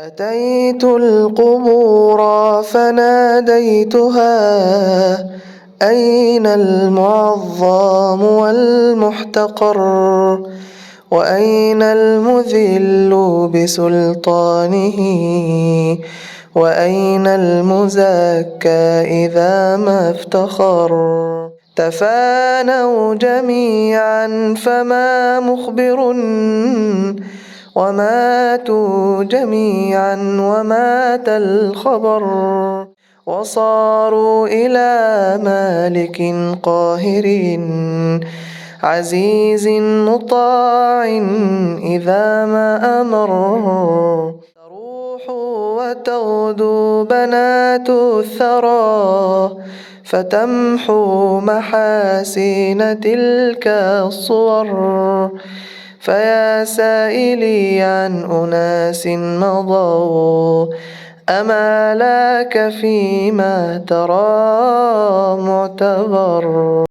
أتيت القبور فناديتها أين المعظم والمحتقر وأين المذل بسلطانه وأين المزكى إذا ما افتخر تفانوا جميعا فما مخبر وماتوا جميعا ومات الخبر وصاروا إلى مالك قاهر عزيز مطاع إذا ما أمر تروح وتغدو بنات الثرى فتمحو محاسن تلك الصور فيا سائلي عن أناس مضوا أما لك فيما ترى معتبر